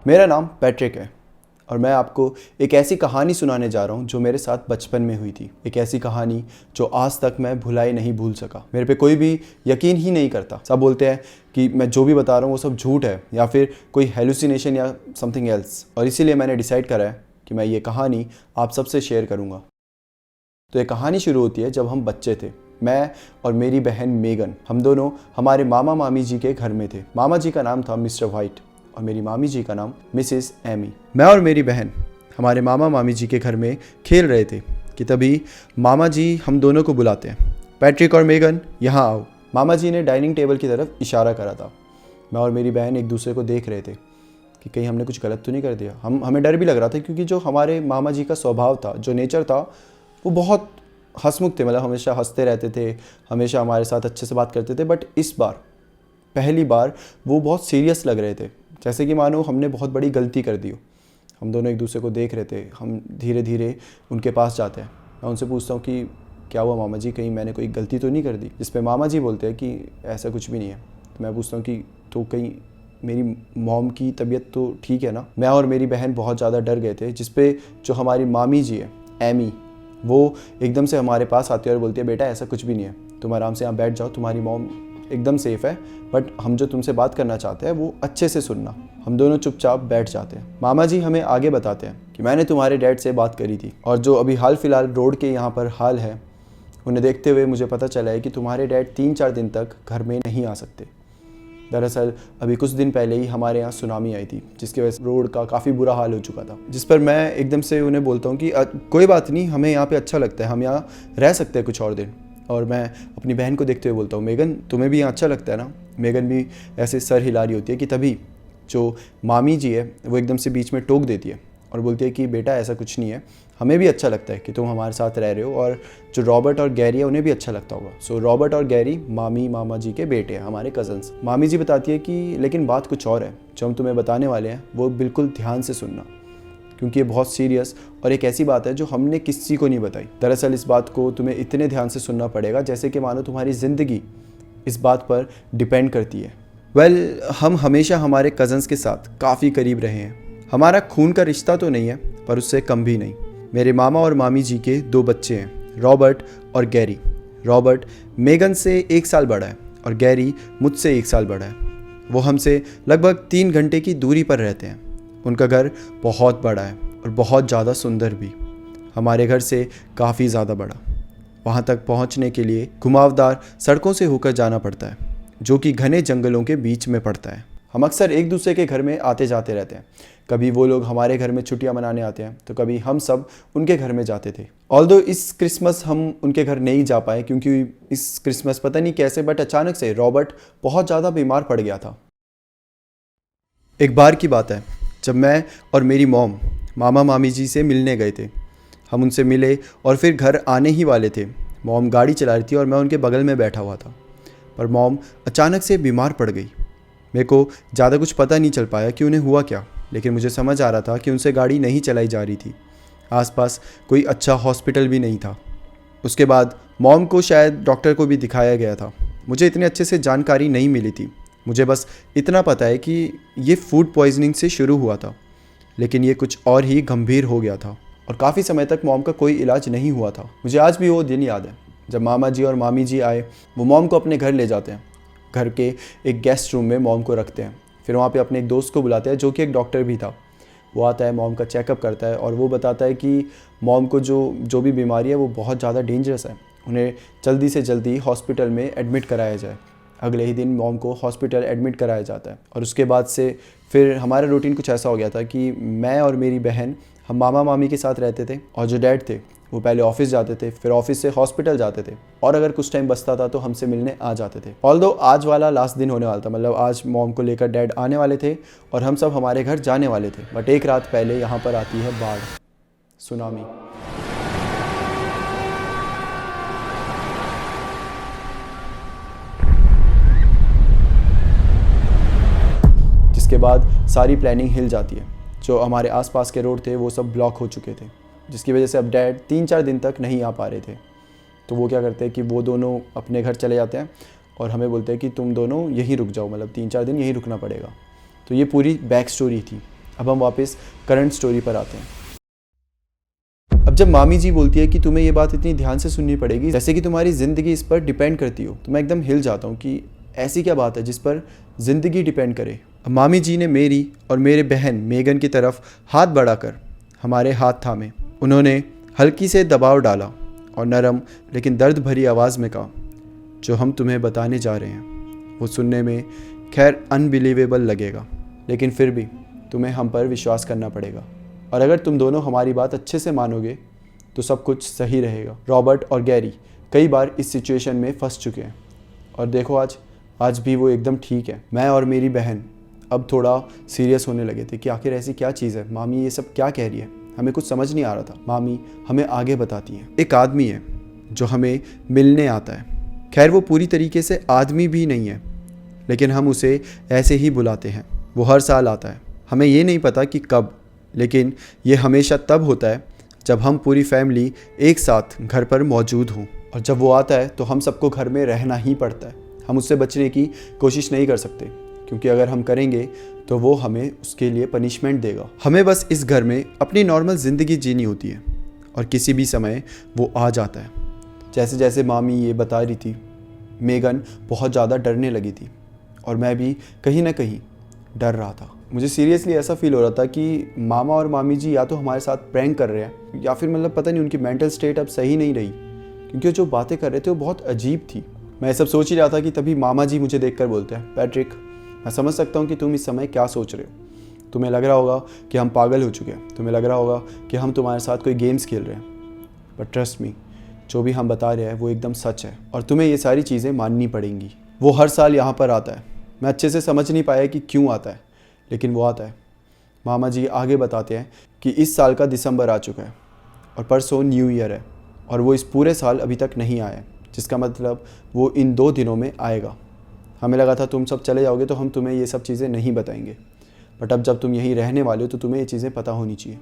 मेरा नाम पैट्रिक है और मैं आपको एक ऐसी कहानी सुनाने जा रहा हूँ जो मेरे साथ बचपन में हुई थी। एक ऐसी कहानी जो आज तक मैं भुलाई नहीं भूल सका। मेरे पे कोई भी यकीन ही नहीं करता। सब बोलते हैं कि मैं जो भी बता रहा हूँ वो सब झूठ है या फिर कोई हेलुसिनेशन या समथिंग एल्स, और इसीलिए मैंने डिसाइड करा है कि मैं ये कहानी आप सबसे शेयर करूँगा। तो ये कहानी शुरू होती है जब हम बच्चे थे। मैं और मेरी बहन मेगन, हम दोनों हमारे मामा मामी जी के घर में थे। मामा जी का नाम था मिस्टर वाइट और मेरी मामी जी का नाम मिसेस एमी। मैं और मेरी बहन हमारे मामा मामी जी के घर में खेल रहे थे कि तभी मामा जी हम दोनों को बुलाते हैं, पैट्रिक और मेगन यहाँ आओ। मामा जी ने डाइनिंग टेबल की तरफ इशारा करा था। मैं और मेरी बहन एक दूसरे को देख रहे थे कि कहीं हमने कुछ गलत तो नहीं कर दिया। हमें डर भी लग रहा था क्योंकि जो हमारे मामा जी का स्वभाव था, जो नेचर था, वो बहुत हंसमुख थे। मतलब हमेशा हंसते रहते थे, हमेशा हमारे साथ अच्छे से बात करते थे। बट इस बार पहली बार वो बहुत सीरियस लग रहे थे, जैसे कि मानो हमने बहुत बड़ी गलती कर दी हो। हम दोनों एक दूसरे को देख रहे थे। हम धीरे धीरे उनके पास जाते हैं। मैं उनसे पूछता हूँ कि क्या हुआ मामा जी, कहीं मैंने कोई गलती तो नहीं कर दी? जिस पे मामा जी बोलते हैं कि ऐसा कुछ भी नहीं है। तो मैं पूछता हूँ कि तो कहीं मेरी मॉम की तबीयत तो ठीक है ना? मैं और मेरी बहन बहुत ज़्यादा डर गए थे। जिस पे जो हमारी मामी जी है एमी, वो एकदम से हमारे पास आती है और बोलती है बेटा ऐसा कुछ भी नहीं है, तुम आराम से यहाँ बैठ जाओ, तुम्हारी मॉम एकदम सेफ है, बट हम जो तुमसे बात करना चाहते हैं वो अच्छे से सुनना। हम दोनों चुपचाप बैठ जाते हैं। मामा जी हमें आगे बताते हैं कि मैंने तुम्हारे डैड से बात करी थी और जो अभी हाल फिलहाल रोड के यहाँ पर हाल है उन्हें देखते हुए मुझे पता चला है कि तुम्हारे डैड 3-4 दिन तक घर में नहीं आ सकते। दरअसल अभी कुछ दिन पहले ही हमारे यहाँ सुनामी आई थी जिसकी वजह से रोड का काफ़ी बुरा हाल हो चुका था। जिस पर मैं एकदम से उन्हें बोलता हूँ कि कोई बात नहीं, हमें यहाँ पे अच्छा लगता है, हम यहाँ रह सकते हैं कुछ और दिन। और मैं अपनी बहन को देखते हुए बोलता हूँ मेगन तुम्हें भी यहाँ अच्छा लगता है ना? मेगन भी ऐसे सर हिला रही होती है कि तभी जो मामी जी है वो एकदम से बीच में टोक देती है और बोलती है कि बेटा ऐसा कुछ नहीं है, हमें भी अच्छा लगता है कि तुम हमारे साथ रह रहे हो, और जो रॉबर्ट और गैरी है उन्हें भी अच्छा लगता होगा। सो रॉबर्ट और गैरी मामी मामा जी के बेटे हैं, हमारे कज़न्स। मामी जी बताती है कि लेकिन बात कुछ और है, जो हम तुम्हें बताने वाले हैं वो बिल्कुल ध्यान से सुनना, क्योंकि ये बहुत सीरियस और एक ऐसी बात है जो हमने किसी को नहीं बताई। दरअसल इस बात को तुम्हें इतने ध्यान से सुनना पड़ेगा जैसे कि मानो तुम्हारी ज़िंदगी इस बात पर डिपेंड करती है। हम हमेशा हमारे कज़न्स के साथ काफ़ी करीब रहे हैं। हमारा खून का रिश्ता तो नहीं है पर उससे कम भी नहीं। मेरे मामा और मामी जी के 2 बच्चे हैं, रॉबर्ट और गैरी। रॉबर्ट मेगन से 1 साल बड़ा है और गैरी मुझसे 1 साल बड़ा है। वो हमसे लगभग 3 घंटे की दूरी पर रहते हैं। उनका घर बहुत बड़ा है और बहुत ज़्यादा सुंदर भी, हमारे घर से काफ़ी ज़्यादा बड़ा। वहाँ तक पहुँचने के लिए घुमावदार सड़कों से होकर जाना पड़ता है जो कि घने जंगलों के बीच में पड़ता है। हम अक्सर एक दूसरे के घर में आते जाते रहते हैं। कभी वो लोग हमारे घर में छुट्टियां मनाने आते हैं तो कभी हम सब उनके घर में जाते थे। ऑल्दो इस क्रिसमस हम उनके घर नहीं जा पाए क्योंकि इस क्रिसमस पता नहीं कैसे बट अचानक से रॉबर्ट बहुत ज़्यादा बीमार पड़ गया था। एक बार की बात है जब मैं और मेरी मॉम मामा मामी जी से मिलने गए थे। हम उनसे मिले और फिर घर आने ही वाले थे। मॉम गाड़ी चला रही थी और मैं उनके बगल में बैठा हुआ था, पर मॉम अचानक से बीमार पड़ गई। मेरे को ज़्यादा कुछ पता नहीं चल पाया कि उन्हें हुआ क्या, लेकिन मुझे समझ आ रहा था कि उनसे गाड़ी नहीं चलाई जा रही थी। आसपास कोई अच्छा हॉस्पिटल भी नहीं था। उसके बाद मॉम को शायद डॉक्टर को भी दिखाया गया था। मुझे इतने अच्छे से जानकारी नहीं मिली थी। मुझे बस इतना पता है कि ये फूड पॉइजनिंग से शुरू हुआ था, लेकिन ये कुछ और ही गंभीर हो गया था और काफ़ी समय तक मॉम का कोई इलाज नहीं हुआ था। मुझे आज भी वो दिन याद है जब मामा जी और मामी जी आए। वो मॉम को अपने घर ले जाते हैं। घर के एक गेस्ट रूम में मॉम को रखते हैं। फिर वहाँ पे अपने एक दोस्त को बुलाते हैं जो कि एक डॉक्टर भी था। वो आता है, मॉम का चेकअप करता है और वो बताता है कि मॉम को जो भी बीमारी है वो बहुत ज़्यादा डेंजरस है, उन्हें जल्दी से जल्दी हॉस्पिटल में एडमिट कराया जाए। अगले ही दिन मॉम को हॉस्पिटल एडमिट कराया जाता है और उसके बाद से फिर हमारा रूटीन कुछ ऐसा हो गया था कि मैं और मेरी बहन हम मामा मामी के साथ रहते थे और जो डैड थे वो पहले ऑफिस जाते थे, फिर ऑफिस से हॉस्पिटल जाते थे और अगर कुछ टाइम बचता था तो हमसे मिलने आ जाते थे। ऑल्दो आज वाला लास्ट दिन होने वाला था, मतलब आज मॉम को लेकर डैड आने वाले थे और हम सब हमारे घर जाने वाले थे। बट एक रात पहले यहाँ पर आती है बाढ़, सुनामी। जिसके बाद सारी प्लानिंग हिल जाती है। जो हमारे आसपास के रोड थे वो सब ब्लॉक हो चुके थे, जिसकी वजह से अब डैड 3-4 दिन तक नहीं आ पा रहे थे। तो वो क्या करते हैं कि वो दोनों अपने घर चले जाते हैं और हमें बोलते हैं कि तुम दोनों यहीं रुक जाओ, मतलब 3-4 दिन यहीं रुकना पड़ेगा। तो ये पूरी बैक स्टोरी थी। अब हम वापस करंट स्टोरी पर आते हैं। अब जब मामी जी बोलती है कि तुम्हें ये बात इतनी ध्यान से सुननी पड़ेगी जैसे कि तुम्हारी ज़िंदगी इस पर डिपेंड करती हो, तो मैं एकदम हिल जाता हूँ कि ऐसी क्या बात है जिस पर ज़िंदगी डिपेंड करे। अब मामी जी ने मेरी और मेरे बहन मेगन की तरफ हाथ बढ़ाकर हमारे हाथ थामे। उन्होंने हल्की से दबाव डाला और नरम लेकिन दर्द भरी आवाज़ में कहा, जो हम तुम्हें बताने जा रहे हैं वो सुनने में खैर अनबिलीवेबल लगेगा, लेकिन फिर भी तुम्हें हम पर विश्वास करना पड़ेगा। और अगर तुम दोनों हमारी बात अच्छे से मानोगे तो सब कुछ सही रहेगा। रॉबर्ट और गैरी कई बार इस सिचुएशन में फंस चुके हैं और देखो आज भी वो एकदम ठीक है। मैं और मेरी बहन अब थोड़ा सीरियस होने लगे थे कि आखिर ऐसी क्या चीज़ है, मामी ये सब क्या कह रही है, हमें कुछ समझ नहीं आ रहा था। मामी हमें आगे बताती हैं, एक आदमी है जो हमें मिलने आता है। खैर वो पूरी तरीके से आदमी भी नहीं है, लेकिन हम उसे ऐसे ही बुलाते हैं। वो हर साल आता है, हमें ये नहीं पता कि कब, लेकिन ये हमेशा तब होता है जब हम पूरी फैमिली एक साथ घर पर मौजूद हों। और जब वो आता है तो हम सबको घर में रहना ही पड़ता है। हम उससे बचने की कोशिश नहीं कर सकते, क्योंकि अगर हम करेंगे तो वो हमें उसके लिए पनिशमेंट देगा। हमें बस इस घर में अपनी नॉर्मल ज़िंदगी जीनी होती है और किसी भी समय वो आ जाता है। जैसे जैसे मामी ये बता रही थी, मेगन बहुत ज़्यादा डरने लगी थी और मैं भी कहीं ना कहीं डर रहा था। मुझे सीरियसली ऐसा फील हो रहा था कि मामा और मामी जी या तो हमारे साथ प्रैंक कर रहे हैं या फिर मतलब पता नहीं उनकी मेंटल स्टेट अब सही नहीं रही, क्योंकि जो बातें कर रहे थे वो बहुत अजीब थी। मैं सब सोच ही रहा था कि तभी मामा जी मुझे देखकर बोलते हैं, पैट्रिक मैं समझ सकता हूँ कि तुम इस समय क्या सोच रहे हो। तुम्हें लग रहा होगा कि हम पागल हो चुके हैं, तुम्हें लग रहा होगा कि हम तुम्हारे साथ कोई गेम्स खेल रहे हैं, बट ट्रस्ट मी, जो भी हम बता रहे हैं वो एकदम सच है और तुम्हें ये सारी चीज़ें माननी पड़ेंगी। वो हर साल यहाँ पर आता है। मैं अच्छे से समझ नहीं पाया कि क्यों आता है, लेकिन वो आता है। मामा जी आगे बताते हैं कि इस साल का दिसंबर आ चुका है और परसों न्यू ईयर है और वो इस पूरे साल अभी तक नहीं आया, जिसका मतलब वो इन 2 दिनों में आएगा। हमें लगा था तुम सब चले जाओगे तो हम तुम्हें ये सब चीज़ें नहीं बताएंगे, बट अब जब तुम यहीं रहने वाले हो तो तुम्हें ये चीज़ें पता होनी चाहिए।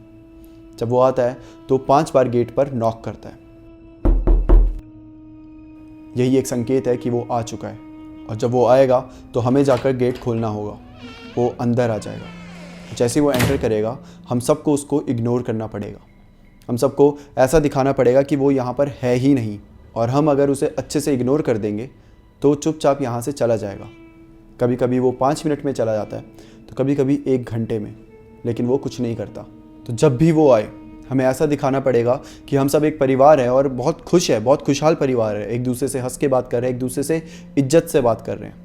जब वो आता है तो 5 बार गेट पर नॉक करता है। यही एक संकेत है कि वो आ चुका है और जब वो आएगा तो हमें जाकर गेट खोलना होगा। वो अंदर आ जाएगा। जैसे वो एंटर करेगा हम सबको उसको इग्नोर करना पड़ेगा। हम सबको ऐसा दिखाना पड़ेगा कि वो यहाँ पर है ही नहीं, और हम अगर उसे अच्छे से इग्नोर कर देंगे तो चुपचाप यहाँ से चला जाएगा। कभी कभी वो 5 मिनट में चला जाता है तो कभी कभी 1 घंटे में, लेकिन वो कुछ नहीं करता। तो जब भी वो आए हमें ऐसा दिखाना पड़ेगा कि हम सब एक परिवार है और बहुत खुश है, बहुत खुशहाल परिवार है, एक दूसरे से हंस के बात कर रहे हैं, एक दूसरे से इज्जत से बात कर रहे हैं।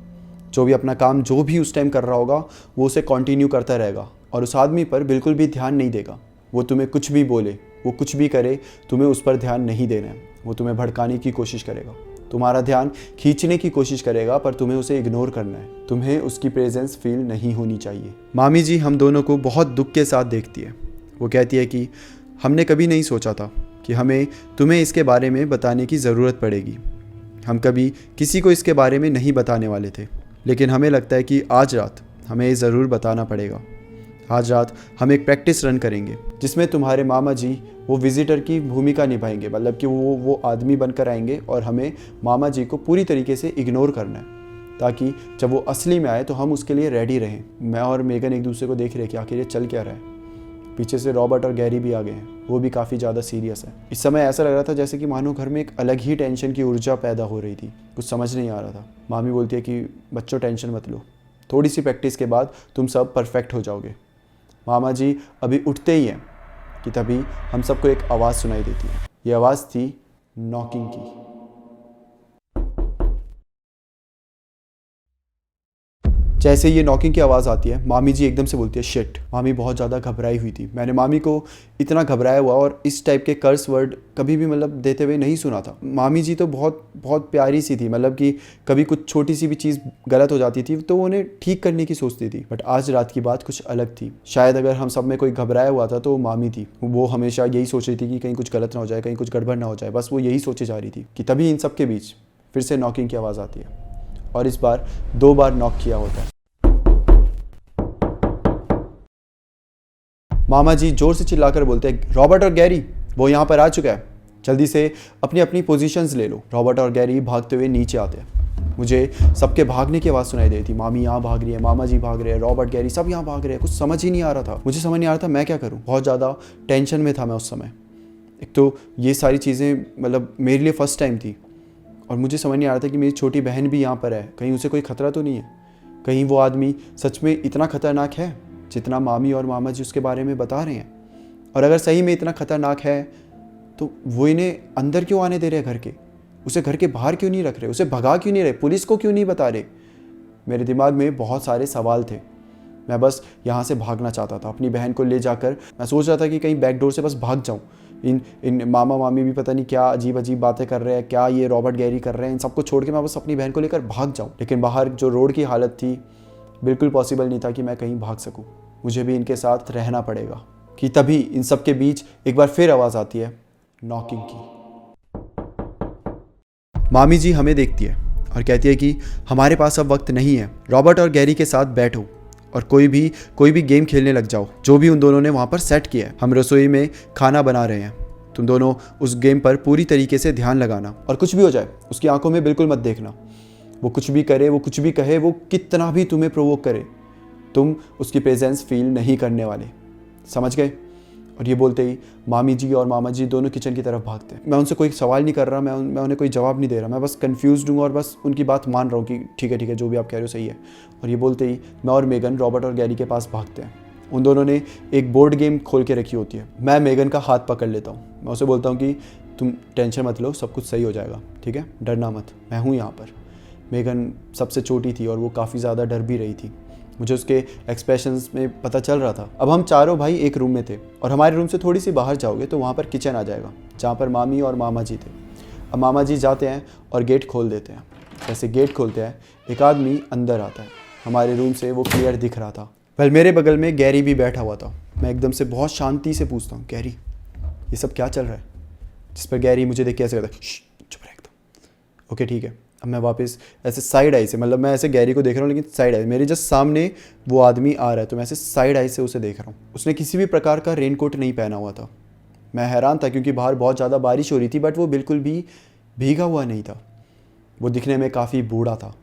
जो भी अपना काम जो भी उस टाइम कर रहा होगा वो उसे कंटिन्यू करता रहेगा और उस आदमी पर बिल्कुल भी ध्यान नहीं देगा। वो तुम्हें कुछ भी बोले, वो कुछ भी करे, तुम्हें उस पर ध्यान नहीं देना है। वो तुम्हें भड़काने की कोशिश करेगा, तुम्हारा ध्यान खींचने की कोशिश करेगा, पर तुम्हें उसे इग्नोर करना है। तुम्हें उसकी प्रेजेंस फील नहीं होनी चाहिए। मामी जी हम दोनों को बहुत दुख के साथ देखती है। वो कहती है कि हमने कभी नहीं सोचा था कि हमें तुम्हें इसके बारे में बताने की ज़रूरत पड़ेगी। हम कभी किसी को इसके बारे में नहीं बताने वाले थे, लेकिन हमें लगता है कि आज रात हमें ये ज़रूर बताना पड़ेगा। आज रात हम एक प्रैक्टिस रन करेंगे जिसमें तुम्हारे मामा जी वो विजिटर की भूमिका निभाएंगे, मतलब कि वो आदमी बनकर आएंगे और हमें मामा जी को पूरी तरीके से इग्नोर करना है, ताकि जब वो असली में आए तो हम उसके लिए रेडी रहें। मैं और मेगन एक दूसरे को देख रहे हैं कि आखिर ये चल क्या रहा है। पीछे से रॉबर्ट और गैरी भी आ गए हैं, वो भी काफ़ी ज़्यादा सीरियस है। इस समय ऐसा लग रहा था जैसे कि मानो घर में एक अलग ही टेंशन की ऊर्जा पैदा हो रही थी। कुछ समझ नहीं आ रहा था। मामी बोलती है कि बच्चों टेंशन मत लो, थोड़ी सी प्रैक्टिस के बाद तुम सब परफेक्ट हो जाओगे। मामा जी अभी उठते ही हैं कि तभी हम सबको एक आवाज़ सुनाई देती है। ये आवाज़ थी नॉकिंग की। जैसे ये नॉकिंग की आवाज़ आती है मामी जी एकदम से बोलती है शिट। मामी बहुत ज़्यादा घबराई हुई थी। मैंने मामी को इतना घबराया हुआ और इस टाइप के कर्स वर्ड कभी भी मतलब देते हुए नहीं सुना था। मामी जी तो बहुत बहुत प्यारी सी थी, मतलब कि कभी कुछ छोटी सी भी चीज़ गलत हो जाती थी तो वो उन्हें ठीक करने की सोचती थी। बट आज रात की बात कुछ अलग थी। शायद अगर हम सब में कोई घबराया हुआ था तो वो मामी थी। वो हमेशा यही सोच रही थी कि कहीं कुछ गलत ना हो जाए, कहीं कुछ गड़बड़ ना हो जाए, बस वो यही सोचे जा रही थी कि तभी इन सब के बीच फिर से नॉकिंग की आवाज़ आती है और इस बार 2 बार नॉक किया होता है। मामा जी जोर से चिल्लाकर बोलते हैं रॉबर्ट और गैरी वो यहाँ पर आ चुका है, जल्दी से अपनी अपनी पोजीशंस ले लो। रॉबर्ट और गैरी भागते हुए नीचे आते हैं। मुझे सबके भागने की आवाज़ सुनाई दे रही थी। मामी यहाँ भाग रही है, मामा जी भाग रहे हैं, रॉबर्ट, गैरी सब यहाँ भाग रहे हैं। कुछ समझ ही नहीं आ रहा था, मुझे समझ नहीं आ रहा था मैं क्या करूँ। बहुत ज़्यादा टेंशन में था मैं उस समय। एक तो ये सारी चीज़ें मतलब मेरे लिए फ़र्स्ट टाइम थी, और मुझे समझ नहीं आ रहा था कि मेरी छोटी बहन भी यहाँ पर है, कहीं उसे कोई ख़तरा तो नहीं है, कहीं वो आदमी सच में इतना ख़तरनाक है जितना मामी और मामा जी उसके बारे में बता रहे हैं। और अगर सही में इतना ख़तरनाक है तो वो इन्हें अंदर क्यों आने दे रहे हैं घर के, उसे घर के बाहर क्यों नहीं रख रहे, उसे भगा क्यों नहीं रहे, पुलिस को क्यों नहीं बता रहे। मेरे दिमाग में बहुत सारे सवाल थे। मैं बस यहाँ से भागना चाहता था, अपनी बहन को ले जाकर मैं सोच रहा था कि कहीं बैक डोर से बस भाग जाऊँ। इन मामा मामी भी पता नहीं क्या अजीब अजीब बातें कर रहे हैं, क्या ये रॉबर्ट गैरी कर रहे हैं, इन सबको छोड़ के मैं बस अपनी बहन को लेकर भाग जाऊँ। लेकिन बाहर जो रोड की हालत थी बिल्कुल पॉसिबल नहीं था कि मैं कहीं भाग सकूँ, मुझे भी इनके साथ रहना पड़ेगा। कि तभी इन सब के बीच एक बार फिर आवाज़ आती है नॉकिंग की। मामी जी हमें देखती है और कहती है कि हमारे पास अब वक्त नहीं है, रॉबर्ट और गैरी के साथ बैठो और कोई भी गेम खेलने लग जाओ, जो भी उन दोनों ने वहाँ पर सेट किया है। हम रसोई में खाना बना रहे हैं, तुम दोनों उस गेम पर पूरी तरीके से ध्यान लगाना, और कुछ भी हो जाए उसकी आंखों में बिल्कुल मत देखना। वो कुछ भी करे, वो कुछ भी कहे, वो कितना भी तुम्हें प्रोवोक करे, तुम उसकी प्रेजेंस फील नहीं करने वाले, समझ गए। और ये बोलते ही मामी जी और मामा जी दोनों किचन की तरफ भागते हैं। मैं उनसे कोई सवाल नहीं कर रहा, मैं उन्हें कोई जवाब नहीं दे रहा, मैं बस कंफ्यूज हूँ और बस उनकी बात मान रहा हूँ कि ठीक है जो भी आप कह रहे हो सही है। और ये बोलते ही मैं और मेगन रॉबर्ट और गैरी के पास भागते हैं। उन दोनों ने एक बोर्ड गेम खोल के रखी होती है। मैं मेगन का हाथ पकड़ लेता हूँ, मैं उसे बोलता हूँ कि तुम टेंशन मत लो, सब कुछ सही हो जाएगा, ठीक है, डरना मत, मैं हूँ यहाँ पर। मेगन सबसे छोटी थी और वो काफ़ी ज़्यादा डर भी रही थी, मुझे उसके एक्सप्रेशंस में पता चल रहा था। अब हम चारों भाई एक रूम में थे और हमारे रूम से थोड़ी सी बाहर जाओगे तो वहाँ पर किचन आ जाएगा जहाँ पर मामी और मामा जी थे। अब मामा जी जाते हैं और गेट खोल देते हैं। जैसे गेट खोलते हैं एक आदमी अंदर आता है, हमारे रूम से वो क्लियर दिख रहा था। वेल मेरे बगल में गैरी भी बैठा हुआ था। मैं एकदम से बहुत शांति से पूछता हूँ, गैरी ये सब क्या चल रहा है? जिस पर गैरी मुझे देख के ऐसे कहता है, चुप रह एकदम। ओके ठीक है। अब मैं वापस ऐसे साइड आई से, मतलब मैं ऐसे गैरी को देख रहा हूँ लेकिन साइड आई, मेरे जस्ट सामने वो आदमी आ रहा है तो मैं ऐसे साइड आई से उसे देख रहा हूँ। उसने किसी भी प्रकार का रेनकोट नहीं पहना हुआ था। मैं हैरान था क्योंकि बाहर बहुत ज़्यादा बारिश हो रही थी, बट वो बिल्कुल भी भीगा हुआ नहीं था। वो दिखने में काफ़ी बूढ़ा था।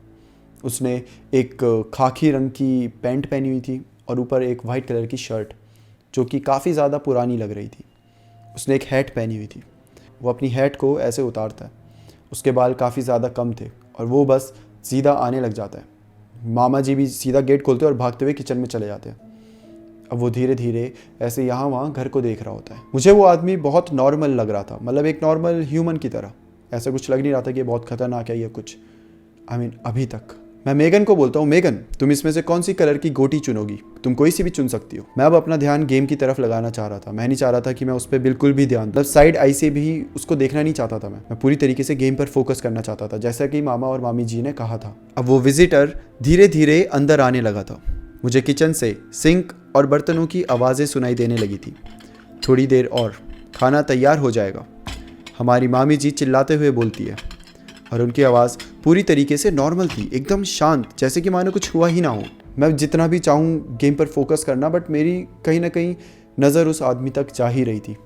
उसने एक खाकी रंग की पैंट पहनी हुई थी और ऊपर एक वाइट कलर की शर्ट जो कि काफ़ी ज़्यादा पुरानी लग रही थी। उसने एक हैट पहनी हुई थी। वो अपनी हैट को ऐसे उतारता है, उसके बाल काफ़ी ज़्यादा कम थे और वो बस सीधा आने लग जाता है। मामा जी भी सीधा गेट खोलते और भागते हुए किचन में चले जाते हैं। अब वो धीरे धीरे ऐसे यहाँ वहाँ घर को देख रहा होता है। मुझे वो आदमी बहुत नॉर्मल लग रहा था, मतलब एक नॉर्मल ह्यूमन की तरह। ऐसा कुछ लग नहीं रहा था कि ये बहुत खतरनाक है या कुछ। अभी तक। मैं मेगन को बोलता हूँ, मेगन तुम इसमें से कौन सी कलर की गोटी चुनोगी? तुम कोई सी भी चुन सकती हो। मैं अब अपना ध्यान गेम की तरफ लगाना चाह रहा था। मैं नहीं चाह रहा था कि मैं उस पर बिल्कुल भी ध्यान, मतलब साइड आई से भी उसको देखना नहीं चाहता था। मैं पूरी तरीके से गेम पर फोकस करना चाहता था, जैसा कि मामा और मामी जी ने कहा था। अब वो विजिटर धीरे धीरे अंदर आने लगा था। मुझे किचन से सिंक और बर्तनों की आवाज़ें सुनाई देने लगी थी। थोड़ी देर और खाना तैयार हो जाएगा, हमारी मामी जी चिल्लाते हुए बोलती है, और उनकी आवाज़ पूरी तरीके से नॉर्मल थी, एकदम शांत, जैसे कि मानो कुछ हुआ ही ना हो। मैं जितना भी चाहूँ गेम पर फोकस करना, बट मेरी कहीं ना कहीं नज़र उस आदमी तक जा ही रही थी।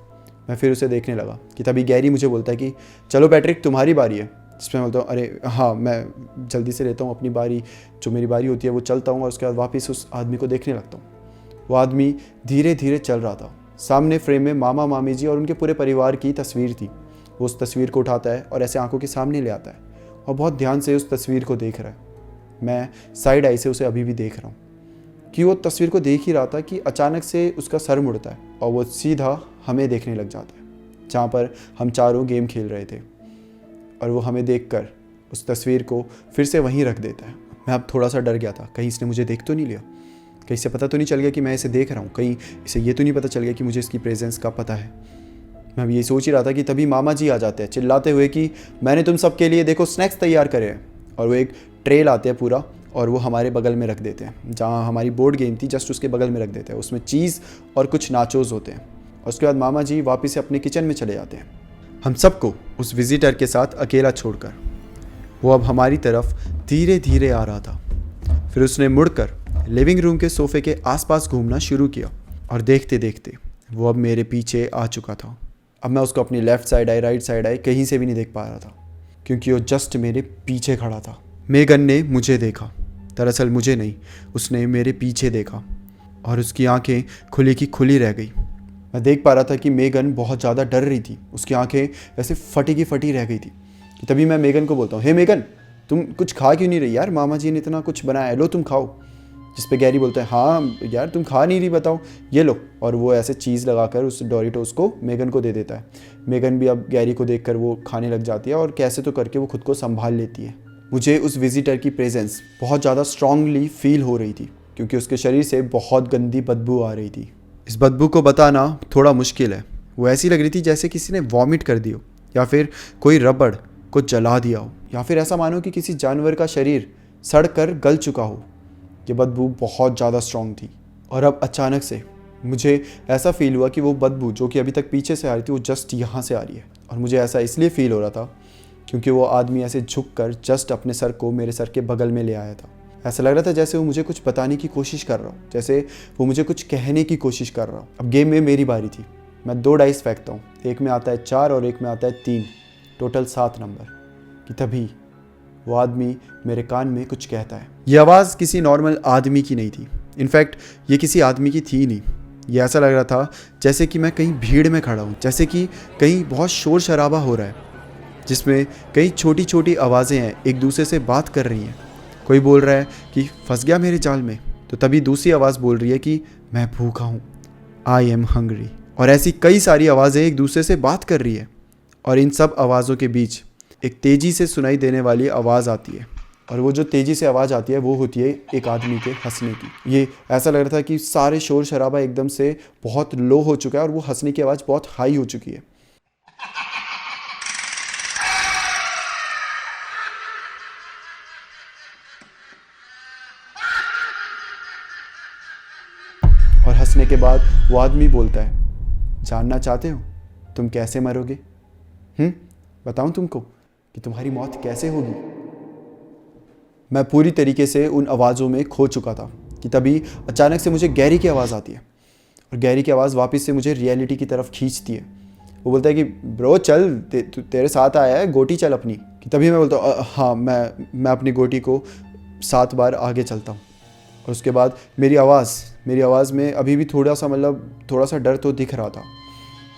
मैं फिर उसे देखने लगा कि तभी गैरी मुझे बोलता है कि चलो पैट्रिक तुम्हारी बारी है। जिसमें बोलता हूँ अरे हाँ, मैं जल्दी से लेता हूँ अपनी बारी, जो मेरी बारी होती है वो चलता हूँ और उसके बाद वापस उस आदमी को देखने लगता हूँ। वो आदमी धीरे धीरे चल रहा था। सामने फ्रेम में मामा मामी जी और उनके पूरे परिवार की तस्वीर थी। वो उस तस्वीर को उठाता है और ऐसे आंखों के सामने ले आता है और बहुत ध्यान से उस तस्वीर को देख रहा है। मैं साइड आई से उसे अभी भी देख रहा हूँ कि वो तस्वीर को देख ही रहा था कि अचानक से उसका सर मुड़ता है और वो सीधा हमें देखने लग जाता है, जहाँ पर हम चारों गेम खेल रहे थे। और वो हमें देखकर उस तस्वीर को फिर से वहीं रख देता है। मैं अब थोड़ा सा डर गया था, कहीं इसने मुझे देख तो नहीं लिया, कहीं इसे पता तो नहीं चल गया कि मैं इसे देख रहा हूँ, कहीं इसे ये तो नहीं पता चल गया कि मुझे इसकी प्रेजेंस का पता है। मैं अब ये सोच ही रहा था कि तभी मामा जी आ जाते हैं चिल्लाते हुए कि मैंने तुम सबके लिए देखो स्नैक्स तैयार करे हैं। और वो एक ट्रे लाते हैं पूरा और वो हमारे बगल में रख देते हैं, जहाँ हमारी बोर्ड गेम थी जस्ट उसके बगल में रख देते हैं। उसमें चीज़ और कुछ नाचोस होते हैं। और उसके बाद मामा जी वापस से अपने किचन में चले जाते हैं, हम सबको उस विजिटर के साथ अकेला छोड़कर। वो अब हमारी तरफ धीरे धीरे आ रहा था। फिर उसने मुड़कर लिविंग रूम के सोफे के आसपास घूमना शुरू किया और देखते देखते वो अब मेरे पीछे आ चुका था। अब मैं उसको अपनी left side I, right side I, कहीं से भी नहीं देख पा रहा था क्योंकि वो जस्ट मेरे पीछे खड़ा था। मेगन ने मुझे देखा, दरअसल मुझे नहीं, उसने मेरे पीछे देखा और उसकी आंखें खुली की खुली रह गई। मैं देख पा रहा था कि मेगन बहुत ज़्यादा डर रही थी, उसकी आंखें ऐसे फटी की फटी रह गई थी। कि तभी मैं मेगन को बोलता हूँ, हे मेगन, तुम कुछ खा क्यों नहीं रही यार, मामा जी ने इतना कुछ बनाया है, लो तुम खाओ। जिस पे गैरी बोलता है, हाँ यार तुम खा नहीं रही, बताओ, ये लो। और वो ऐसे चीज़ लगाकर उस डोरिटोस को मेगन को दे देता है। मेगन भी अब गैरी को देखकर वो खाने लग जाती है और कैसे तो करके वो खुद को संभाल लेती है। मुझे उस विजिटर की प्रेजेंस बहुत ज़्यादा स्ट्रांगली फील हो रही थी क्योंकि उसके शरीर से बहुत गंदी बदबू आ रही थी। इस बदबू को बताना थोड़ा मुश्किल है। वो ऐसी लग रही थी जैसे किसी ने वॉमिट कर दी हो, या फिर कोई रबड़ को जला दिया हो, या फिर ऐसा मानो कि किसी जानवर का शरीर सड़ कर गल चुका हो। ये बदबू बहुत ज़्यादा स्ट्रांग थी और अब अचानक से मुझे ऐसा फील हुआ कि वो बदबू जो कि अभी तक पीछे से आ रही थी वो जस्ट यहाँ से आ रही है। और मुझे ऐसा इसलिए फील हो रहा था क्योंकि वो आदमी ऐसे झुककर जस्ट अपने सर को मेरे सर के बगल में ले आया था। ऐसा लग रहा था जैसे वो मुझे कुछ बताने की कोशिश कर रहा हो, जैसे वो मुझे कुछ कहने की कोशिश कर रहा हो। अब गेम में मेरी बारी थी। मैं 2 डाइस फेंकता हूँ, एक में आता है 4 और एक में आता है 3, टोटल 7 नंबर। कि तभी वो आदमी मेरे कान में कुछ कहता है। ये आवाज़ किसी नॉर्मल आदमी की नहीं थी, इनफैक्ट ये किसी आदमी की थी नहीं। ये ऐसा लग रहा था जैसे कि मैं कहीं भीड़ में खड़ा हूँ, जैसे कि कहीं बहुत शोर शराबा हो रहा है जिसमें कई छोटी छोटी आवाज़ें हैं, एक दूसरे से बात कर रही हैं। कोई बोल रहा है कि फंस गया मेरे जाल में, तो तभी दूसरी आवाज़ बोल रही है कि मैं भूखा हूँ, आई एम हंग्री। और ऐसी कई सारी आवाज़ें एक दूसरे से बात कर रही है और इन सब आवाज़ों के बीच एक तेज़ी से सुनाई देने वाली आवाज़ आती है। और वो जो तेज़ी से आवाज़ आती है वो होती है एक आदमी के हंसने की। ये ऐसा लग रहा था कि सारे शोर शराबा एकदम से बहुत लो हो चुका है और वो हंसने की आवाज़ बहुत हाई हो चुकी है। और हंसने के बाद वो आदमी बोलता है, जानना चाहते हो तुम कैसे मरोगे? बताऊं तुमको कि तुम्हारी मौत कैसे होगी? मैं पूरी तरीके से उन आवाज़ों में खो चुका था कि तभी अचानक से मुझे गैरी की आवाज़ आती है और गैरी की आवाज़ वापस से मुझे रियलिटी की तरफ खींचती है। वो बोलता है कि ब्रो चल, तेरे साथ आया है, गोटी चल अपनी। कि तभी मैं बोलता हूँ हाँ, मैं अपनी गोटी को 7 बार आगे चलता हूँ। और उसके बाद मेरी आवाज़ में अभी भी थोड़ा सा डर तो दिख रहा था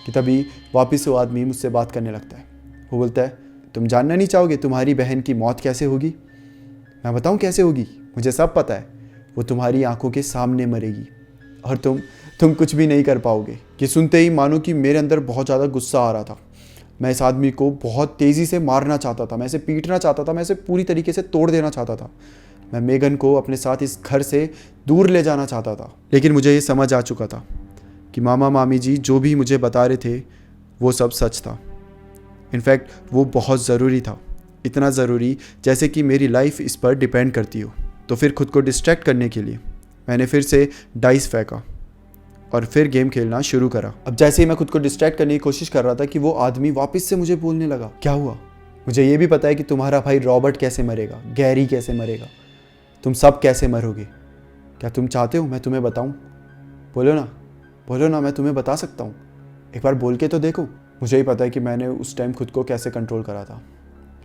कि तभी वापस वो आदमी मुझसे बात करने लगता है। वो बोलता है, तुम जानना नहीं चाहोगे तुम्हारी बहन की मौत कैसे होगी? मैं बताऊं कैसे होगी? मुझे सब पता है। वो तुम्हारी आंखों के सामने मरेगी और तुम कुछ भी नहीं कर पाओगे। कि सुनते ही मानो कि मेरे अंदर बहुत ज़्यादा गुस्सा आ रहा था। मैं इस आदमी को बहुत तेज़ी से मारना चाहता था, मैं इसे पीटना चाहता था, मैं इसे पूरी तरीके से तोड़ देना चाहता था। मैं मेगन को अपने साथ इस घर से दूर ले जाना चाहता था। लेकिन मुझे ये समझ आ चुका था कि मामा मामी जी जो भी मुझे बता रहे थे वो सब सच था। इनफैक्ट वो बहुत ज़रूरी था, इतना ज़रूरी जैसे कि मेरी लाइफ इस पर डिपेंड करती हो। तो फिर खुद को डिस्ट्रैक्ट करने के लिए मैंने फिर से डाइस फेंका और फिर गेम खेलना शुरू करा। अब जैसे ही मैं खुद को डिस्ट्रैक्ट करने की कोशिश कर रहा था कि वो आदमी वापस से मुझे बोलने लगा, क्या हुआ? मुझे ये भी पता है कि तुम्हारा भाई रॉबर्ट कैसे मरेगा, गैरी कैसे मरेगा, तुम सब कैसे मरोगे। क्या तुम चाहते हो मैं तुम्हें बताऊं? बोलो ना, मैं तुम्हें बता सकता हूँ। एक बार बोल के तो देखो। मुझे ही पता है कि मैंने उस टाइम खुद को कैसे कंट्रोल करा था।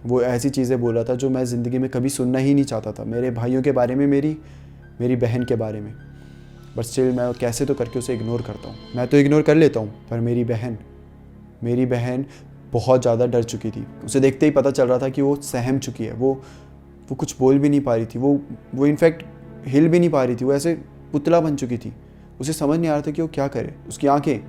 वो ऐसी चीज़ें बोला था जो मैं ज़िंदगी में कभी सुनना ही नहीं चाहता था, मेरे भाइयों के बारे में, मेरी बहन के बारे में। बट स्टिल मैं कैसे तो करके उसे इग्नोर करता हूँ। मैं तो इग्नोर कर लेता हूँ, पर मेरी बहन बहुत ज़्यादा डर चुकी थी। उसे देखते ही पता चल रहा था कि वो सहम चुकी है। वो कुछ बोल भी नहीं पा रही थी, वो इनफैक्ट हिल भी नहीं पा रही थी। वो ऐसे पुतला बन चुकी थी। उसे समझ नहीं आ रहा था कि वो क्या करे। उसकी आंखें,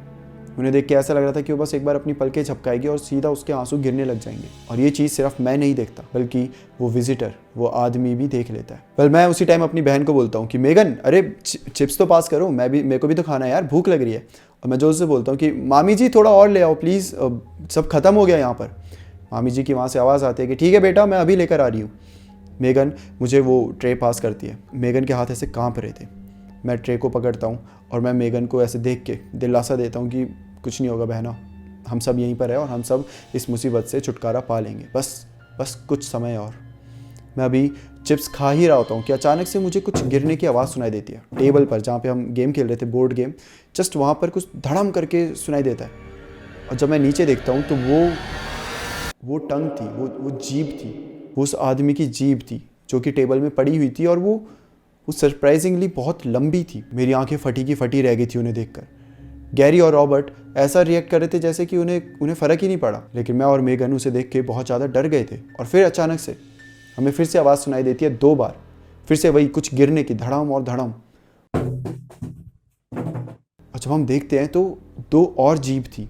उन्हें देख के ऐसा लग रहा था कि वो बस एक बार अपनी पलकें झपकाएगी और सीधा उसके आंसू गिरने लग जाएंगे। और ये चीज़ सिर्फ मैं नहीं देखता, बल्कि वो विजिटर, वो आदमी भी देख लेता है। पर मैं उसी टाइम अपनी बहन को बोलता हूँ कि मेगन, अरे चिप्स तो पास करो, मेरे को भी तो खाना है यार, भूख लग रही है। और मैं जोर से बोलता हूँ कि मामी जी थोड़ा और ले आओ प्लीज़, सब खत्म हो गया यहाँ पर। मामी जी की वहाँ से आवाज़ आती है कि ठीक है बेटा, मैं अभी लेकर आ रही हूँ। मेगन मुझे वो ट्रे पास करती है। मेगन के हाथ ऐसे काँप रहे थे। मैं ट्रे को पकड़ता हूँ और मैं मेगन को ऐसे देख के दिलासा देता हूँ कि कुछ नहीं होगा बहना, हम सब यहीं पर है और हम सब इस मुसीबत से छुटकारा पा लेंगे, बस कुछ समय और। मैं अभी चिप्स खा ही रहा होता हूँ कि अचानक से मुझे कुछ गिरने की आवाज़ सुनाई देती है। टेबल पर जहाँ पे हम गेम खेल रहे थे, बोर्ड गेम, जस्ट वहाँ पर कुछ धड़म करके सुनाई देता है। और जब मैं नीचे देखता हूँ तो वो टंग थी, वो जीभ थी, वो उस आदमी की जीभ थी जो कि टेबल में पड़ी हुई थी और वो सरप्राइजिंगली बहुत लंबी थी। मेरी आंखें फटी की फटी रह गई थी उन्हें देखकर। गैरी और रॉबर्ट ऐसा रिएक्ट कर रहे थे जैसे कि उन्हें फ़र्क ही नहीं पड़ा, लेकिन मैं और मेगन उसे देख के बहुत ज़्यादा डर गए थे। और फिर अचानक से हमें फिर से आवाज़ सुनाई देती है 2 बार, फिर से वही कुछ गिरने की, धड़ाम और धड़ाम। और जब हम देखते हैं तो 2 और जीप थी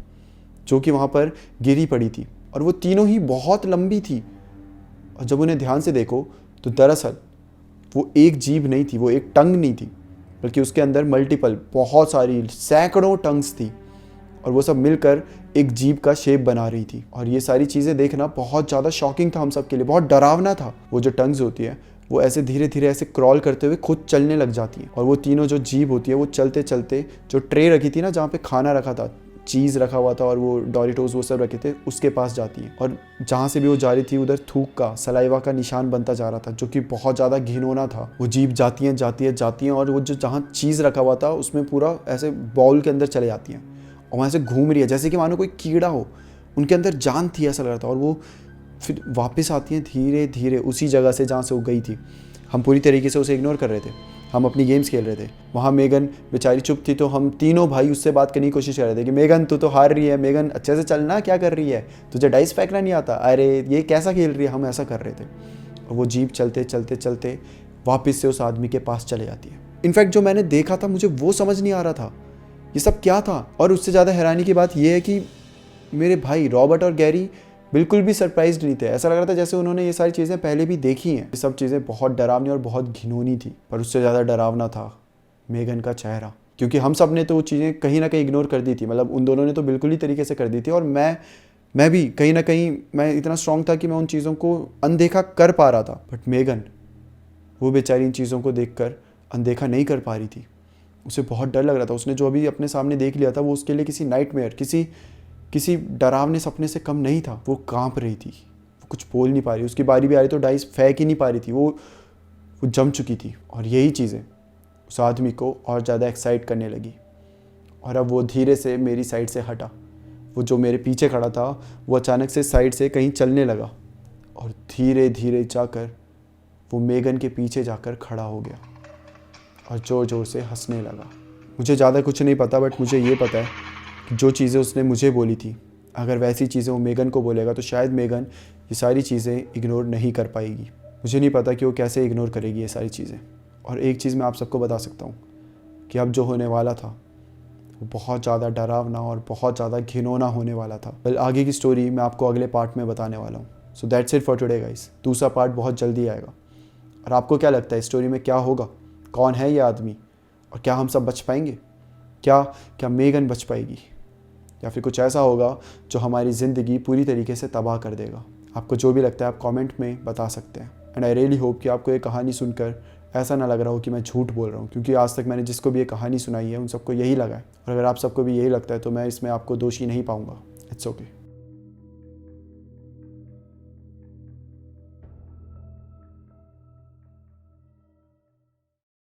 जो कि वहाँ पर गिरी पड़ी थी और वो तीनों ही बहुत लंबी थी। और जब उन्हें ध्यान से देखो तो दरअसल वो एक जीभ नहीं थी, वो एक टंग नहीं थी, बल्कि उसके अंदर मल्टीपल, बहुत सारी, सैकड़ों टंग्स थी और वो सब मिलकर एक जीभ का शेप बना रही थी। और ये सारी चीज़ें देखना बहुत ज़्यादा शॉकिंग था हम सब के लिए, बहुत डरावना था। वो जो टंग्स होती है वो ऐसे धीरे धीरे ऐसे क्रॉल करते हुए खुद चलने लग जाती है और वो तीनों जो जीभ होती है वो चलते चलते जो ट्रे रखी थी ना, जहाँ पे खाना रखा था, चीज़ रखा हुआ था और वो डोरिटोस वो सब रखे थे, उसके पास जाती है। और जहाँ से भी वो जा रही थी उधर थूक का, सलाइवा का निशान बनता जा रहा था, जो कि बहुत ज़्यादा घिनौना था। वो जीभ जाती हैं और वो जो जहाँ चीज़ रखा हुआ था उसमें पूरा ऐसे बाउल के अंदर चले जाती हैं और वहाँ से घूम रही है जैसे कि मानो कोई कीड़ा हो, उनके अंदर जान थी ऐसा लग रहा था। और वो फिर वापस आती हैं धीरे धीरे उसी जगह से जहाँ से वो गई थी। हम पूरी तरीके से उसे इग्नोर कर रहे थे, हम अपनी गेम्स खेल रहे थे। वहाँ मेगन बेचारी चुप थी, तो हम तीनों भाई उससे बात करने की कोशिश कर रहे थे कि मेगन तू तो हार रही है, मेगन अच्छे से चलना, क्या कर रही है, तुझे डाइस फेंकना नहीं आता, अरे ये कैसा खेल रही है, हम ऐसा कर रहे थे। और वो जीप चलते चलते चलते वापस से उस आदमी के पास चले जाती है। इनफैक्ट जो मैंने देखा था मुझे वो समझ नहीं आ रहा था ये सब क्या था। और उससे ज़्यादा हैरानी की बात यह है कि मेरे भाई रॉबर्ट और गैरी बिल्कुल भी सरप्राइज्ड नहीं थे। ऐसा लग रहा था जैसे उन्होंने ये सारी चीज़ें पहले भी देखी हैं। ये सब चीज़ें बहुत डरावनी और बहुत घिनौनी थी, पर उससे ज़्यादा डरावना था मेगन का चेहरा, क्योंकि हम सब ने तो वो चीज़ें कहीं ना कहीं इग्नोर कर दी थी। मतलब उन दोनों ने तो बिल्कुल ही तरीके से कर दी थी और मैं भी कहीं ना कहीं मैं इतना स्ट्रांग था कि मैं उन चीज़ों को अनदेखा कर पा रहा था। बट मेगन, वो बेचारी इन चीज़ों को देखकर अनदेखा नहीं कर पा रही थी। उसे बहुत डर लग रहा था। उसने जो अभी अपने सामने देख लिया था वो उसके लिए किसी नाइटमेयर, किसी डरावने सपने से कम नहीं था। वो कांप रही थी, वो कुछ बोल नहीं पा रही, उसकी बारी भी आ रही तो डाइस फेंक ही नहीं पा रही थी, वो जम चुकी थी। और यही चीज़ें उस आदमी को और ज़्यादा एक्साइट करने लगी। और अब वो धीरे से मेरी साइड से हटा। वो जो मेरे पीछे खड़ा था वो अचानक से साइड से कहीं चलने लगा और धीरे धीरे जाकर वो मेगन के पीछे जाकर खड़ा हो गया और ज़ोर ज़ोर से हंसने लगा। मुझे ज़्यादा कुछ नहीं पता, बट मुझे ये पता है कि जो चीज़ें उसने मुझे बोली थी, अगर वैसी चीज़ें वो मेगन को बोलेगा तो शायद मेगन ये सारी चीज़ें इग्नोर नहीं कर पाएगी। मुझे नहीं पता कि वो कैसे इग्नोर करेगी ये सारी चीज़ें। और एक चीज़ मैं आप सबको बता सकता हूँ कि अब जो होने वाला था वो बहुत ज़्यादा डरावना और बहुत ज़्यादा घिनौना होने वाला था। वेल, आगे की स्टोरी मैं आपको अगले पार्ट में बताने वाला हूँ। So that's it for today guys. दूसरा पार्ट बहुत जल्दी आएगा। और आपको क्या लगता है स्टोरी में क्या होगा? कौन है ये आदमी और क्या हम सब बच पाएंगे? क्या मेगन बच पाएगी, या फिर कुछ ऐसा होगा जो हमारी ज़िंदगी पूरी तरीके से तबाह कर देगा? आपको जो भी लगता है आप कमेंट में बता सकते हैं। एंड आई रियली होप कि आपको ये कहानी सुनकर ऐसा ना लग रहा हो कि मैं झूठ बोल रहा हूँ, क्योंकि आज तक मैंने जिसको भी ये कहानी सुनाई है उन सबको यही लगा है। और अगर आप सबको भी यही लगता है तो मैं इसमें आपको दोषी नहीं पाऊँगा। It's okay.